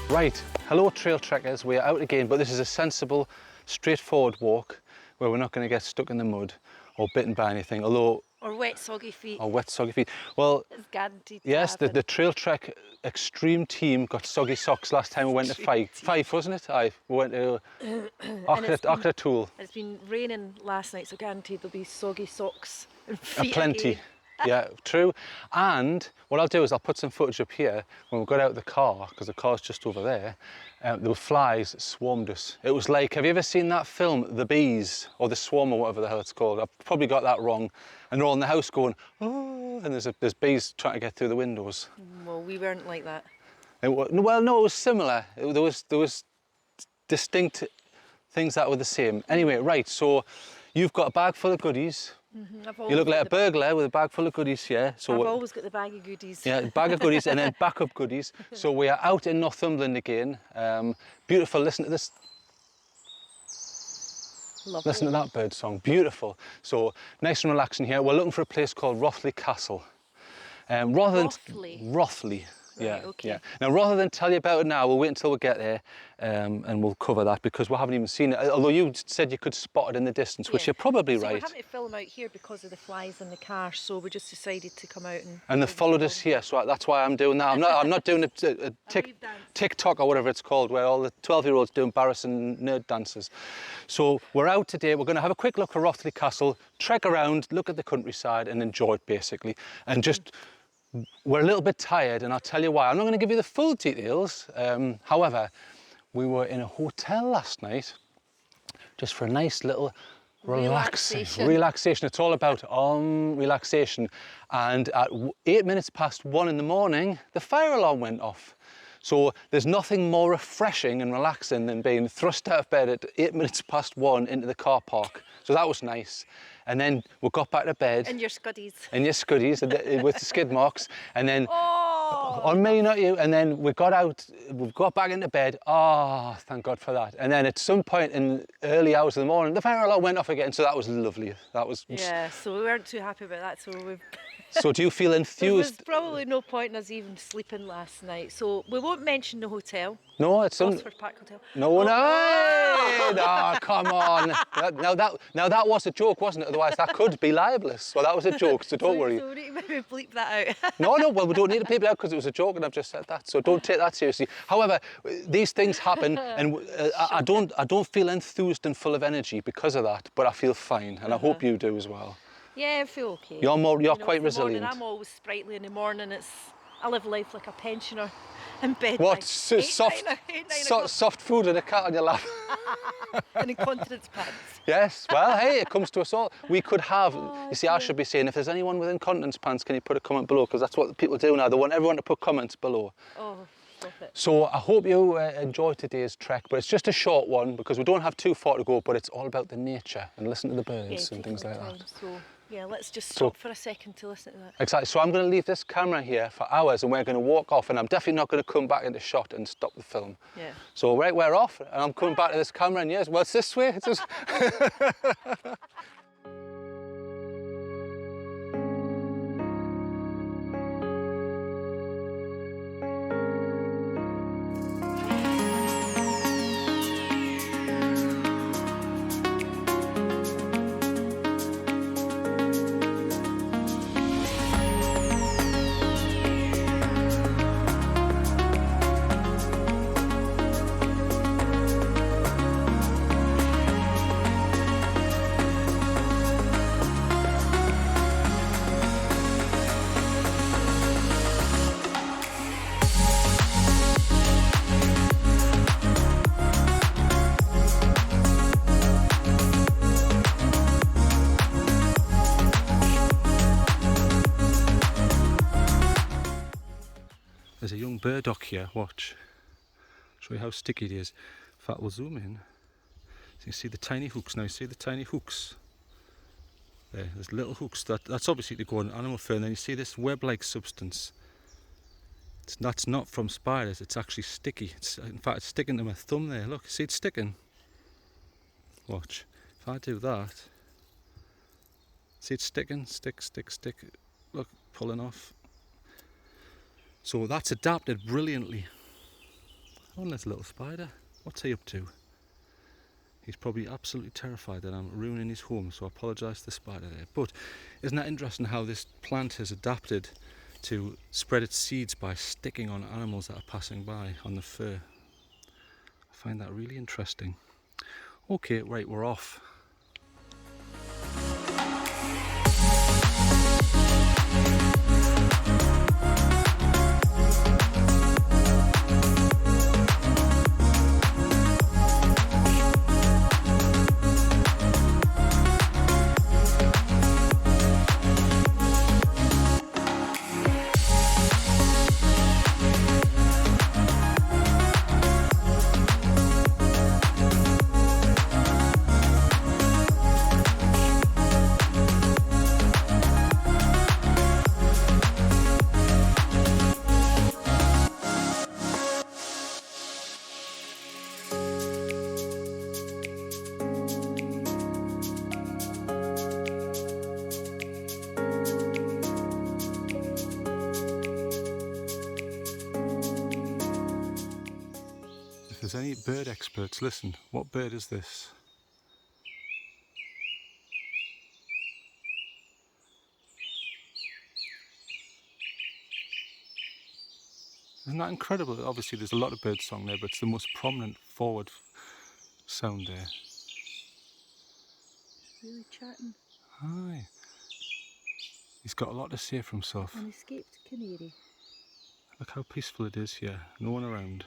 Right, hello trail trekkers, we are out again, but this is a sensible, straightforward walk where we're not going to get stuck in the mud or bitten by anything, although... Or wet, soggy feet. Or wet, soggy feet. Well, it's guaranteed to yes, the happen. TrailTrek extreme team got soggy socks last time we went to Fife, wasn't it? Aye, we went to Tool. It's been raining last night, so guaranteed there'll be soggy socks and feet Plenty. again. Yeah, true. And what I'll do is I'll put some footage up here when we got out of the car, because the car's just over there. There were flies that swarmed us. It was like, have you ever seen that film, The Bees, or The Swarm, or whatever the hell it's called? I've probably got that wrong. And they're all in the house going, oh, and there's bees trying to get through the windows. Well, we weren't like that. Well, no, it was similar. There was distinct things that were the same. Anyway, right, so you've got a bag full of goodies. You look like a burglar with a bag full of goodies here. So I've always got the bag of goodies. Yeah, bag of goodies and then backup goodies. So we are out in Northumberland again. Beautiful, listen to this. Lovely. Listen to that bird song, beautiful. So nice and relaxing here. We're looking for a place called Rothley Castle. Rothley. Yeah, Right, okay. yeah. Now, rather than tell you about it now, we'll wait until we get there and we'll cover that because we haven't even seen it. Although you said you could spot it in the distance, which you're probably right. We're having to film out here because of the flies in the car, so we just decided to come out and... And they followed us here, so that's why I'm doing that. I'm not doing a TikTok or whatever it's called, where all the 12-year-olds do embarrassing nerd dances. So we're out today. We're going to have a quick look at Rothley Castle, trek around, look at the countryside, and enjoy it basically, and just. We're a little bit tired, and I'll tell you why. I'm not going to give you the full details. However, we were in a hotel last night just for a nice little relaxation. It's all about relaxation. And at 8 minutes past 1 in the morning, the fire alarm went off. So there's nothing more refreshing and relaxing than being thrust out of bed at 8 minutes past 1 into the car park. So that was nice. And then we got back to bed. In your scuddies. In your scuddies with the skid marks. And then, oh, on me, not you. And then we got back into bed. Oh, thank God for that. And then at some point in early hours of the morning, the fire alarm went off again. So that was lovely. That was... Yeah, so we weren't too happy about that. So we've... So do you feel enthused? There's probably no point in us even sleeping last night. So we won't mention the hotel. No, it's Gosford Park Hotel. No, no, come on. Now that was a joke, wasn't it? Otherwise that could be libelous. Well, that was a joke, so don't worry. So we need to maybe bleep that out. No, well, we don't need to bleep it out because it was a joke and I've just said that. So don't take that seriously. However, these things happen and I don't feel enthused and full of energy because of that, but I feel fine and I hope you do as well. Yeah, I feel okay. You're quite resilient. I'm always sprightly in the morning. I live life like a pensioner in bed. What? Like soft food and a cat on your lap. And incontinence pants. Yes, well, hey, it comes to us all. We could have, you see, I should be saying, if there's anyone with incontinence pants, can you put a comment below? Because that's what people do now. They want everyone to put comments below. Oh, stop it. So I hope you enjoy today's trek, but it's just a short one because we don't have too far to go, but it's all about the nature and listen to the birds and things like that. So, yeah, let's just stop for a second to listen to that. Exactly. So I'm going to leave this camera here for hours and we're going to walk off and I'm definitely not going to come back into shot and stop the film. Yeah. So right, we're off and I'm coming back to this camera and yes, well, it's this way. It's just... There's a young burdock here, watch. Show you how sticky it is. In fact, we'll zoom in. So you see the tiny hooks now, see the tiny hooks? There's little hooks, that's obviously to go on animal fur, and then you see this web-like substance. That's not from spiders, it's actually sticky. In fact, it's sticking to my thumb there, look, see it's sticking? Watch, if I do that, see it's sticking, stick, look, pulling off. So that's adapted brilliantly. Oh, and there's a little spider. What's he up to? He's probably absolutely terrified that I'm ruining his home, so I apologise to the spider there. But isn't that interesting how this plant has adapted to spread its seeds by sticking on animals that are passing by on the fur? I find that really interesting. Okay, right, we're off. If there's any bird experts, listen, what bird is this? Isn't that incredible? Obviously there's a lot of bird song there, but it's the most prominent forward sound there. Really chatting. Aye. He's got a lot to say for himself. An escaped canary. Look how peaceful it is here, no one around.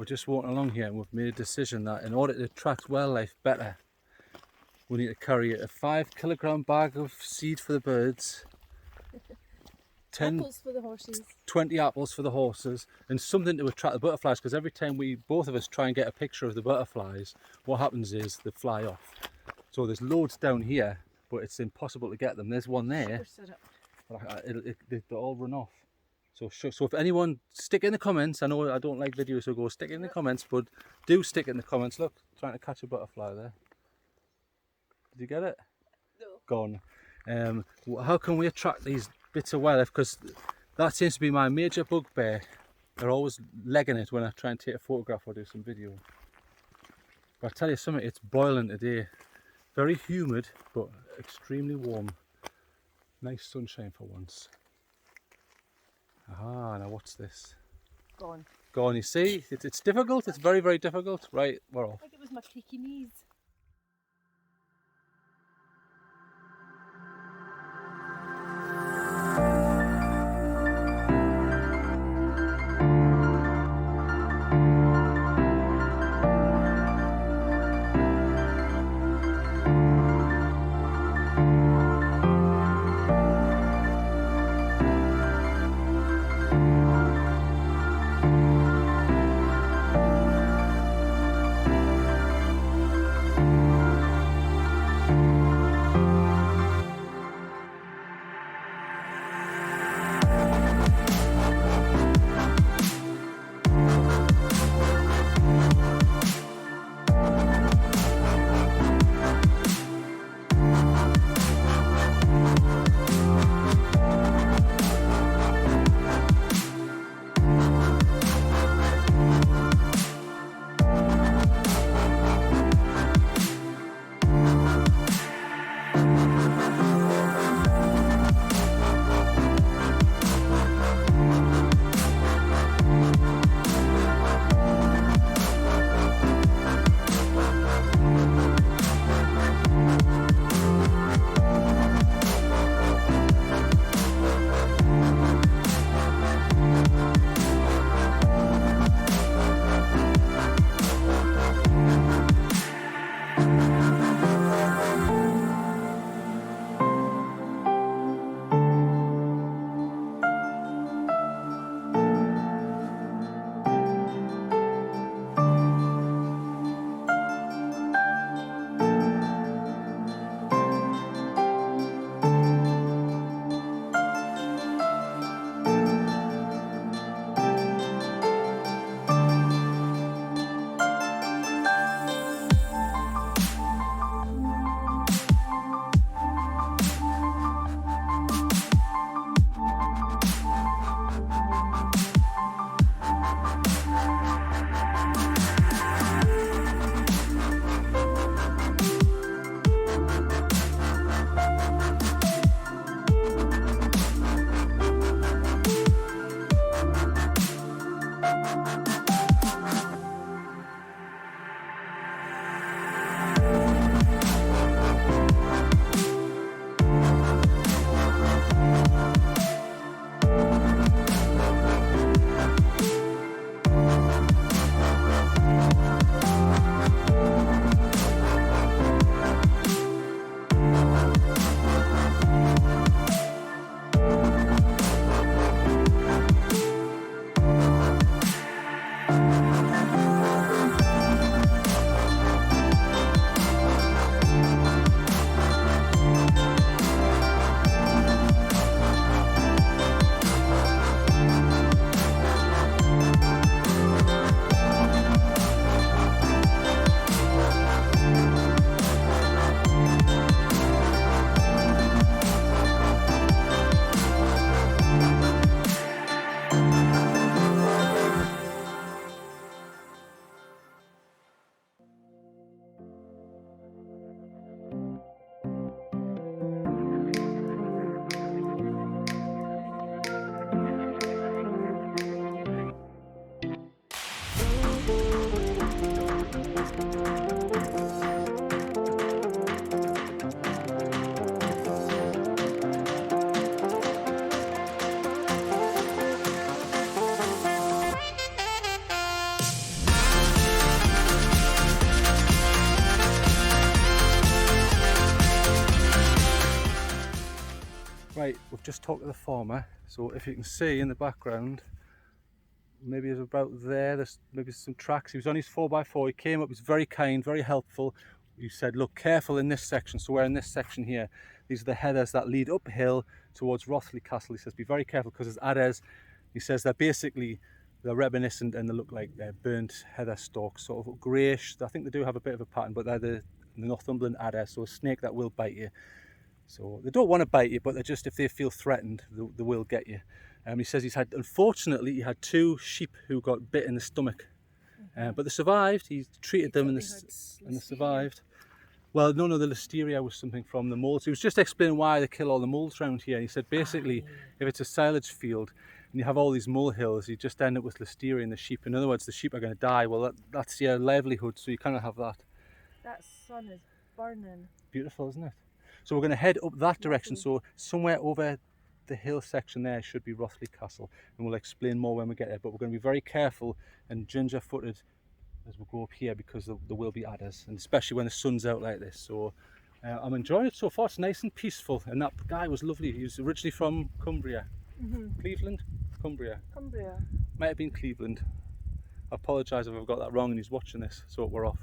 just walking along here and we've made a decision that in order to attract wildlife better, we need to carry a 5 kilogram bag of seed for the birds, 10, Apples for the horses. 20 apples for the horses, and something to attract the butterflies, because every time both of us try and get a picture of the butterflies, what happens is they fly off. So there's loads down here, but it's impossible to get them. There's one there, but they all run off. So if anyone, stick in the comments. I know I don't like videos, so go stick in the comments, but do stick in the comments. Look, trying to catch a butterfly there. Did you get it? No. Gone. How can we attract these bits of wildlife? Because that seems to be my major bugbear. They're always legging it when I try and take a photograph or do some video. But I tell you something, it's boiling today. Very humid, but extremely warm. Nice sunshine for once. Aha, now what's this? Gone. Gone, you see? It's difficult, it's very, very difficult. Right, we're off. I think it was my creaky knees. talk to the farmer. So if you can see in the background, maybe it's about there, there's maybe some tracks. He was on his 4x4, he came up, he was very kind, very helpful. He said, look, careful in this section. So we're in this section here. These are the heathers that lead uphill towards Rothley Castle. He says, be very careful because there's adders. He says they're reminiscent and they look like they're burnt heather stalks, sort of greyish. I think they do have a bit of a pattern, but they're the Northumberland adder, so a snake that will bite you. So they don't want to bite you, but they're just, if they feel threatened, they will get you. He says unfortunately, he had 2 sheep who got bit in the stomach, but they survived. He treated them and they survived. Well, none of the listeria was something from the moles. He was just explaining why they kill all the moles around here. And he said basically, if it's a silage field and you have all these molehills, you just end up with listeria in the sheep. In other words, the sheep are going to die. Well, that's your livelihood, so you kind of have that. That sun is burning. Beautiful, isn't it? So we're going to head up that direction. So somewhere over the hill section there should be Rothley Castle, and we'll explain more when we get there. But we're going to be very careful and ginger-footed as we go up here because there will be adders, and especially when the sun's out like this. So I'm enjoying it so far. It's nice and peaceful, and that guy was lovely. He was originally from Cumbria. Cleveland? Cumbria. Might have been Cleveland. I apologise if I've got that wrong and he's watching this, so we're off.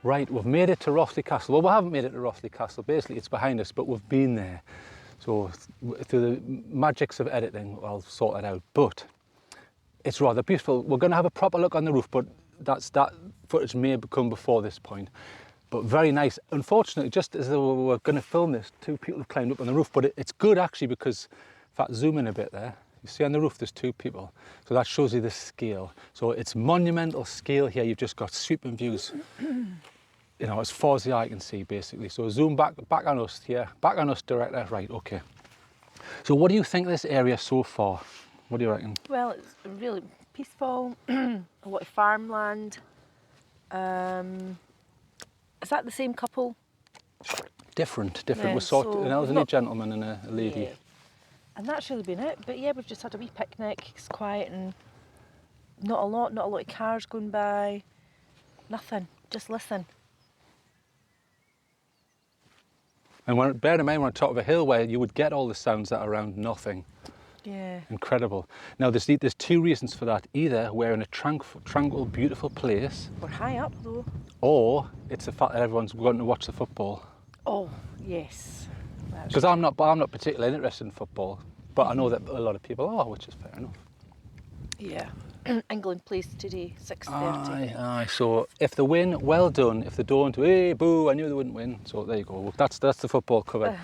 Right, we've made it to Rothley Castle. Well, we haven't made it to Rothley Castle. Basically, it's behind us, but we've been there. So through the magics of editing, I'll sort it out. But it's rather beautiful. We're going to have a proper look on the roof, but that footage may come before this point. But very nice. Unfortunately, just as we were going to film this, 2 people have climbed up on the roof. But it's good actually because, in fact, zoom in a bit there. You see on the roof, there's 2 people. So that shows you the scale. So it's monumental scale here. You've just got sweeping views. You know, as far as the eye can see, basically. So zoom back on us here, back on us, director. Right, okay. So what do you think of this area so far? What do you reckon? Well, it's really peaceful, a lot of farmland. Is that the same couple? Different. Yeah, We're sort of, so an elderly gentleman and a lady. Yeah. And that's really been it. But yeah, we've just had a wee picnic. It's quiet and not a lot of cars going by. Nothing. Just listen. And bear in mind, we're on top of a hill where you would get all the sounds that are around nothing. Yeah. Incredible. Now, there's 2 reasons for that. Either we're in a tranquil, beautiful place. We're high up though. Or it's the fact that everyone's going to watch the football. Oh, yes. Because I'm not particularly interested in football, but I know that a lot of people are, which is fair enough. Yeah. England plays today, 6:30. Aye. So if they win, well done. If they don't, hey, boo, I knew they wouldn't win. So there you go. That's the football covered.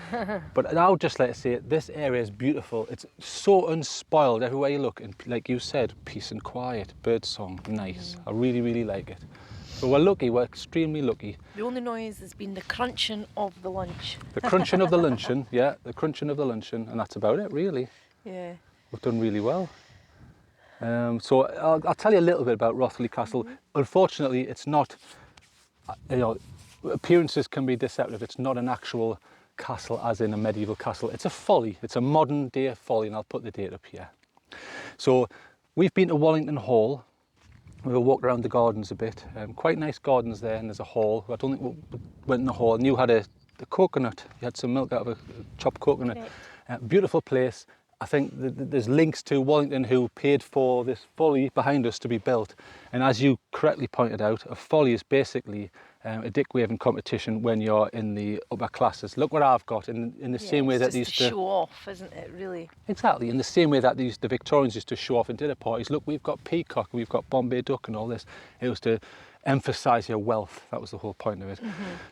But I would just like to say, this area is beautiful. It's so unspoiled everywhere you look. And like you said, peace and quiet, birdsong, nice. I really, really like it. So we're lucky, we're extremely lucky. The only noise has been the crunching of the lunch. The crunching of the luncheon, yeah, the crunching of the luncheon, and that's about it, really. Yeah. We've done really well. So I'll tell you a little bit about Rothley Castle. Unfortunately, it's not, appearances can be deceptive. It's not an actual castle as in a medieval castle. It's a folly. It's a modern day folly, and I'll put the date up here. So we've been to Wallington Hall. We walked around the gardens a bit. Quite nice gardens there, and there's a hall. I don't think we went in the hall. And you had the coconut. You had some milk out of a chopped coconut. Beautiful place. I think there's links to Wallington who paid for this folly behind us to be built. And as you correctly pointed out, a folly is basically a dick waving competition when you're in the upper classes. Look what I've got in the same way that they used to show off, isn't it, really? Exactly, in the same way that the Victorians used to show off in dinner parties. Look, we've got peacock, we've got Bombay duck and all this. It was to emphasise your wealth. That was the whole point of it.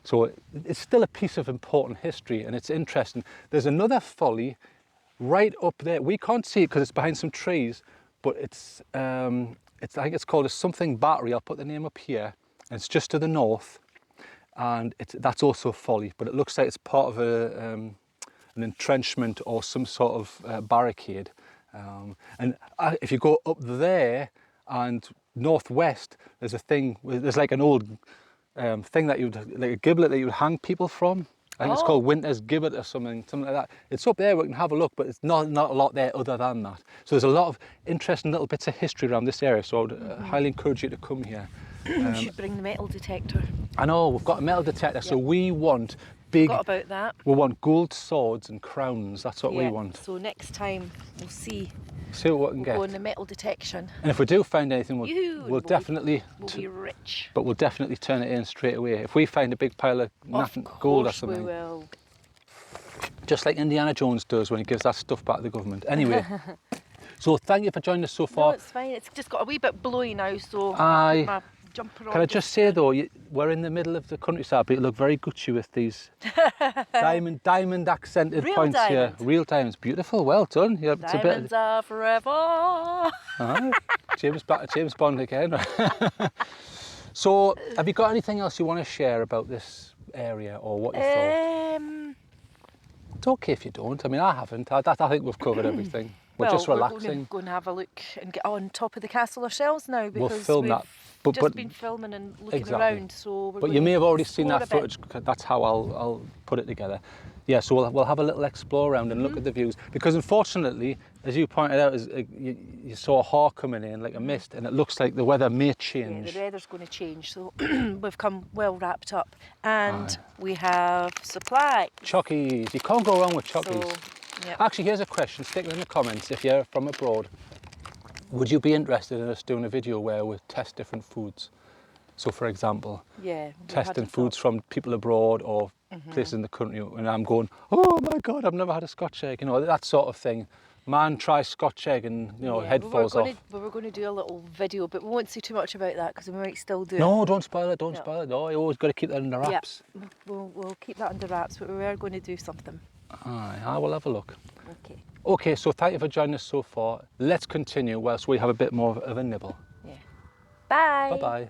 So it's still a piece of important history, and it's interesting. There's another folly right up there. We can't see it because it's behind some trees, but it's I think it's called a something battery. I'll put the name up here. And it's just to the north, and that's also folly, but it looks like it's part of an entrenchment or some sort of barricade. And if you go up there and northwest, there's a thing. There's like an old thing that like a gibbet that you would hang people from. I think it's called Winter's Gibbet or something like that. It's up there, we can have a look, but it's not a lot there other than that. So there's a lot of interesting little bits of history around this area, so I would highly encourage you to come here. You should bring the metal detector. I know, we've got a metal detector, so we want big... Forgot about that. We want gold swords and crowns, that's what we want. So next time, we'll see. See what we can get. Go in the metal detection. And if we do find anything, we'll definitely... We'll be rich. But we'll definitely turn it in straight away. If we find a big pile of gold or something. We will. Just like Indiana Jones does when he gives that stuff back to the government. Anyway, so thank you for joining us so far. No, it's fine. It's just got a wee bit blowy now, so Aye. Jumper on. Can I just say though, we're in the middle of the countryside, but you look very Gucci with these diamond accented points here. Real diamonds, beautiful, well done. Yeah, diamonds are forever. James Bond again. So, have you got anything else you want to share about this area or what you thought? It's okay if you don't. I mean, I haven't. I think we've covered everything. We're just relaxing. We're going to have a look and get on top of the castle ourselves now because we'll film that. Just been filming and looking around. So but you may have already seen that footage. That's how I'll put it together. Yeah, so we'll have a little explore around and look at the views. Because unfortunately, as you pointed out, you saw a haw coming in, like a mist, and it looks like the weather may change. Yeah, the weather's going to change, so we've come well wrapped up. And we have supplies. Chockies. You can't go wrong with chockies. So, yep. Actually, here's a question. Stick it in the comments if you're from abroad. Would you be interested in us doing a video where we test different foods? So, for example, Yeah. testing foods from people abroad or places in the country, and I'm going, oh my God, I've never had a Scotch egg, you know, that sort of thing. Man tries Scotch egg and, you know, head falls off. We were going to do a little video, but we won't say too much about that because we might still do it. No, don't spoil it, don't spoil it. No, you always got to keep that under wraps. Yeah, we'll keep that under wraps, but we are going to do something. Aye, I will have a look. Okay. Okay, so thank you for joining us so far. Let's continue whilst we have a bit more of a nibble. Yeah. Bye. Bye-bye.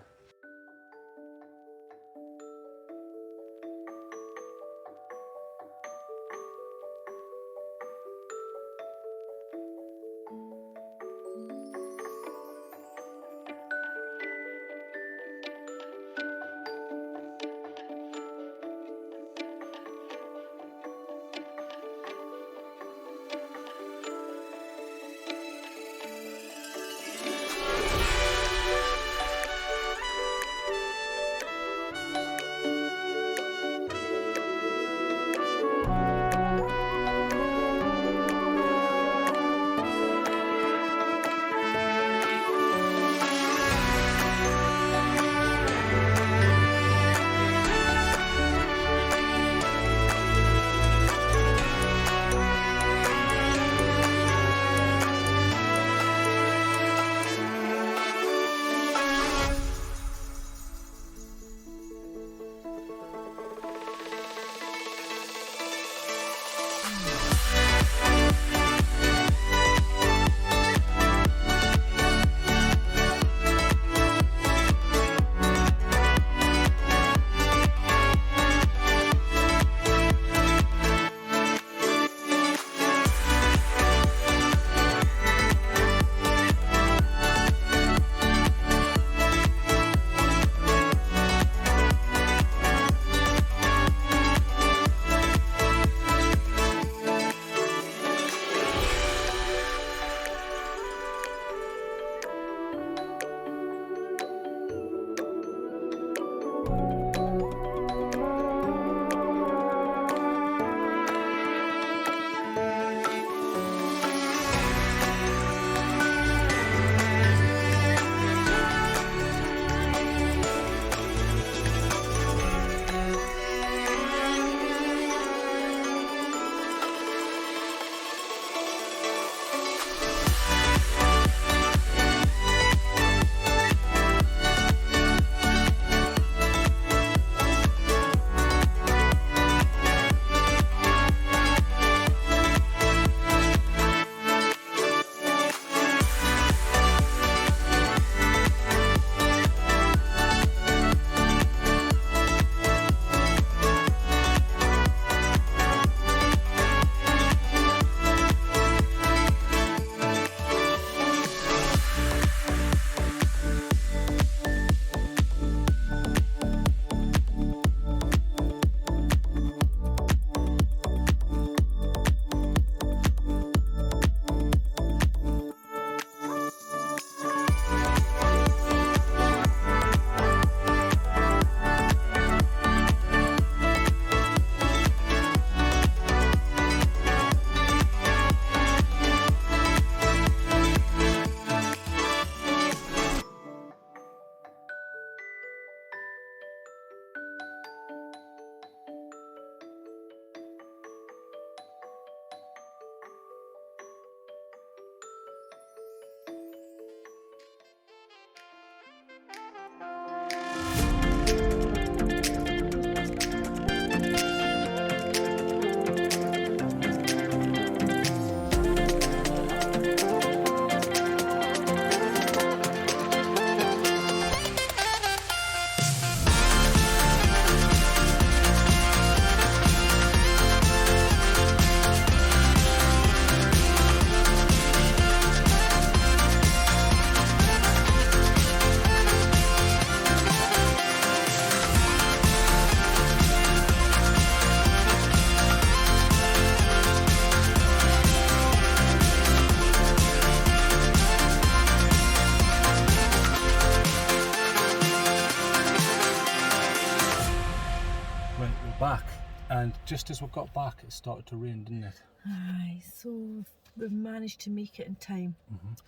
And just as we got back, it started to rain, didn't it? Aye, so we've managed to make it in time.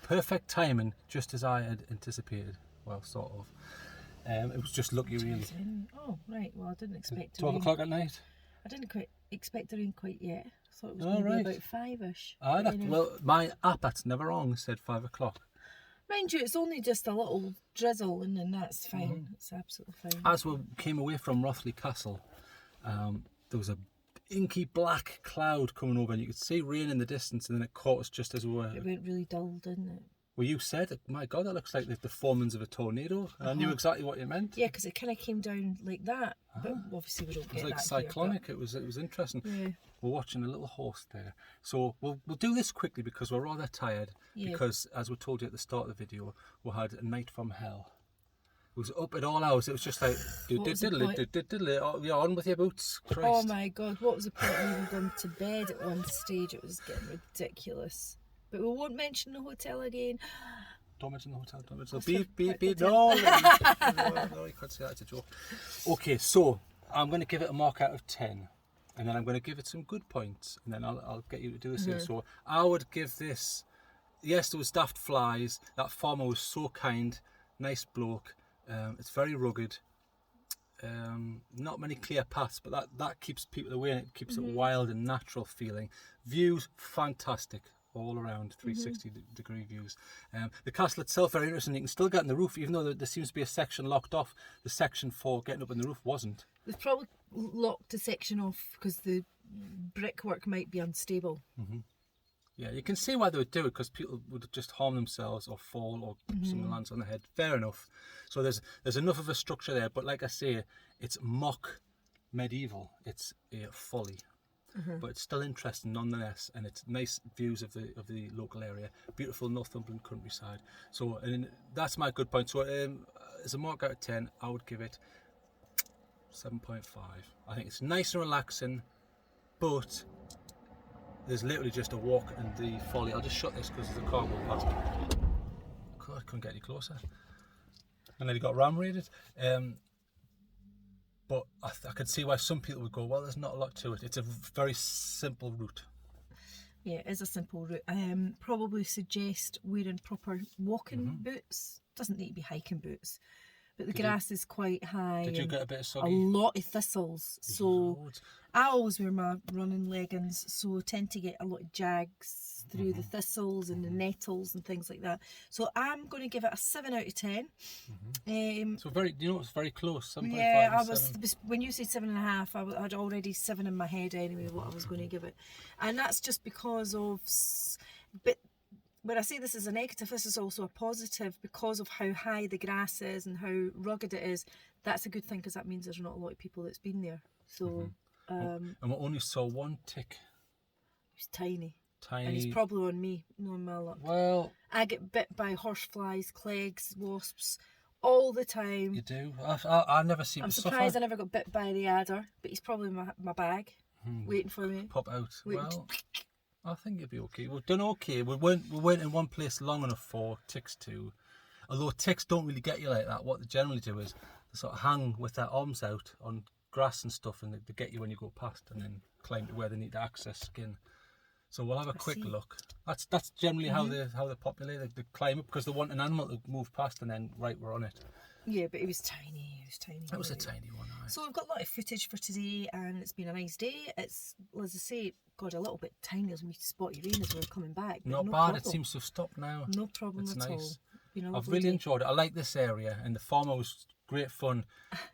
Perfect timing, just as I had anticipated. Well, sort of. It was just lucky, really. Oh, right. Well, I didn't expect 12 o'clock at night. I didn't quite expect the rain quite yet. I thought it was Oh, going to right. be about 5ish. Well, my app, that's never wrong, said 5 o'clock. Mind you, it's only just a little drizzle, and then that's fine. It's absolutely fine. As we came away from Rothley Castle, there was a inky black cloud coming over, and you could see rain in the distance, and then it caught us just as we were. It went really dull, didn't it? Well, you said, my God, that looks like the formings of a tornado. And I knew exactly what you meant. Yeah, because it kind of came down like that, but obviously we don't It get was like that cyclonic. here, It was interesting. Yeah. We're watching a little horse there. So we'll do this quickly because we're rather tired. Yeah. Because, as we told you at the start of the video, we had a night from hell. It was up at all hours. It was just like, you're on with your boots. Christ. Oh my God, what was the point of even going to bed at one stage? It was getting ridiculous. But we won't mention the hotel again. Don't mention the hotel, don't mention the beep. No, you can't say that, it's a joke. Okay, so I'm going to give it a mark out of 10. And then I'm going to give it some good points. And then I'll get you to do the same. So I would give this, yes, there was daft flies. That farmer was so kind, nice bloke. It's very rugged. Not many clear paths, but that keeps people away and it keeps it wild and natural feeling. Views, fantastic. All around 360 degree views. The castle itself very interesting. You can still get on the roof, even though there seems to be a section locked off. The section for getting up on the roof wasn't. They've probably locked the section off because the brickwork might be unstable. Yeah, you can see why they would do it, because people would just harm themselves or fall or someone lands on their head. Fair enough. So there's enough of a structure there, but like I say, it's mock medieval. It's a folly. But it's still interesting nonetheless, and it's nice views of the local area, beautiful Northumberland countryside. So and that's my good point. So as a mark out of 10, I would give it 7.5. I think it's nice and relaxing, but there's literally just a walk and the folly. I'll just shut this because there's a car going past. God, I couldn't get any closer. And then he got ram raided. But I could see why some people would go, well, there's not a lot to it. It's a very simple route. Yeah, it is a simple route. Probably suggest wearing proper walking boots. Doesn't need to be hiking boots. But the grass is quite high. Did you get a bit of soggy? A lot of thistles. So I always wear my running leggings, so I tend to get a lot of jags through the thistles and the nettles and things like that. So I'm going to give it a 7 out of 10. So it's very close. 7.5. Yeah, I was. When you said 7.5, I had already 7 in my head anyway. What I was going to give it, and that's just because of. But when I say this is a negative, this is also a positive because of how high the grass is and how rugged it is. That's a good thing because that means there's not a lot of people that's been there. So. And we only saw one tick. He's tiny. Tiny. And he's probably on me, knowing my luck. Well, I get bit by horseflies, clegs, wasps all the time. You do? I never seem I'm to surprised suffer. I never got bit by the adder, but he's probably in my bag, waiting for me. Pop out. Waiting. Well, I think you'll be okay. We've done okay. We weren't in one place long enough for ticks to. Although ticks don't really get you like that. What they generally do is they sort of hang with their arms out on grass and stuff, and they get you when you go past, and then climb to where they need to access skin. So we'll have a quick look. That's generally how they populate. They climb up because they want an animal to move past, and then we're on it. Yeah, but it was tiny. It was a tiny one. Right. So we've got a lot of footage for today, and it's been a nice day. It's, as I say, got a little bit tiny as we spot you in as we're coming back. Not no bad. problem. It seems to have stopped now. No problem it's at nice. all. I've really enjoyed it. I like this area, and the farmer was great fun.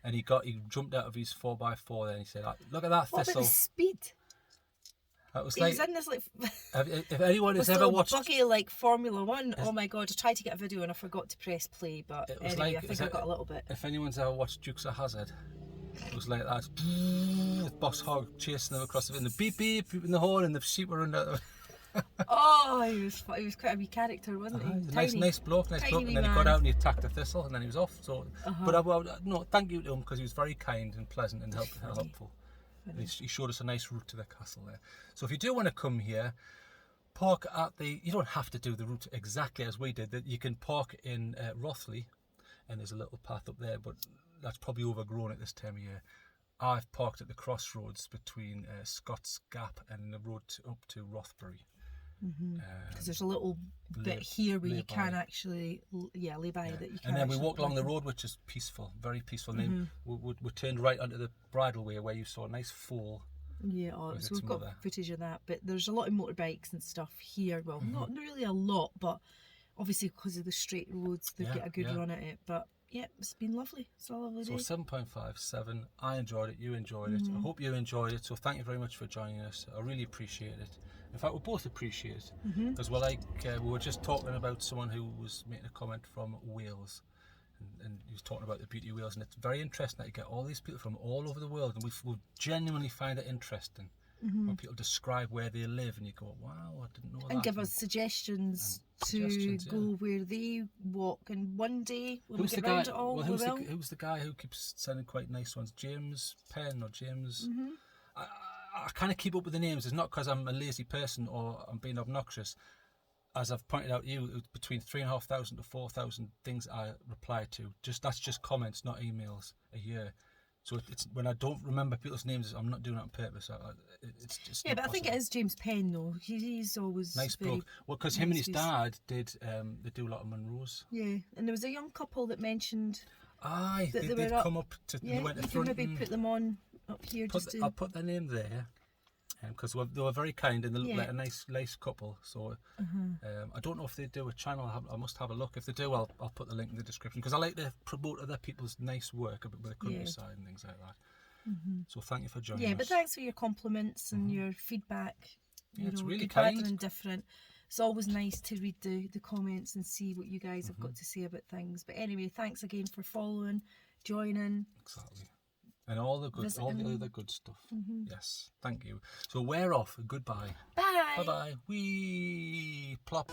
And he jumped out of his 4x4 there, and he said, "Look at that what thistle." About the speed? That was He like. was in this if anyone has ever watched, buggy like Formula One. Oh my God! I tried to get a video and I forgot to press play, but it was anyway, I think I got a little bit. If anyone's ever watched Dukes of Hazzard, it was like that. With Boss Hogg chasing them across the beep beeping the horn, and the sheep were under. Oh, he was quite a wee character, wasn't he? Nice bloke, and then he got out and he attacked the thistle, and then he was off. So, but no, thank you to him because he was very kind and pleasant and helpful. And he showed us a nice route to the castle there. So if you do want to come here, park at you don't have to do the route exactly as we did. You can park in Rothley, and there's a little path up there, but that's probably overgrown at this time of year. I've parked at the crossroads between Scott's Gap and the road up to Rothbury. Because there's a little bit here where you can actually lay by that you can. And then we walked along the road, which is peaceful, very peaceful. And then we turned right onto the bridleway where you saw a nice fall. Yeah, so we've got footage of that, but there's a lot of motorbikes and stuff here. Well, not really a lot, but obviously because of the straight roads, they get a good run at it. But yeah, it's been lovely. It's a lovely day. So 7.5, 7. I enjoyed it. You enjoyed it. I hope you enjoyed it. So thank you very much for joining us. I really appreciate it. In fact, we both appreciate it because we were just talking about someone who was making a comment from Wales. And he was talking about the beauty of Wales, and it's very interesting that you get all these people from all over the world, and we genuinely find it interesting when people describe where they live, and you go, wow, I didn't know that. And give us suggestions to go where they walk, and one day when we get round it all, who's the guy who keeps sending quite nice ones? James Penn or James? I kind of keep up with the names. It's not because I'm a lazy person or I'm being obnoxious. As I've pointed out, between 3,500 to 4,000 things I reply to. That's just comments, not emails a year. So it's when I don't remember people's names, I'm not doing it on purpose. It's just but I think it is James Penn though. He's always nice bloke. Well, because him and his dad did they do a lot of Munros. Yeah, and there was a young couple that mentioned. Aye, they'd come up to. Yeah, they went to you front can maybe put them on up here. I'll put their name there. Because they were very kind and they looked like a nice couple. So I don't know if they do a channel. I must have a look. If they do, I'll put the link in the description, because I like to promote other people's nice work with the countryside and things like that. So thank you for joining us. Yeah, but thanks for your compliments and your feedback. It's really good, kind. bad and indifferent. It's always nice to read the comments and see what you guys have got to say about things. But anyway, thanks again for following, joining. Exactly. And all the other good stuff. Yes, thank you. So we're off. Goodbye. Bye. Bye-bye. Wee plop.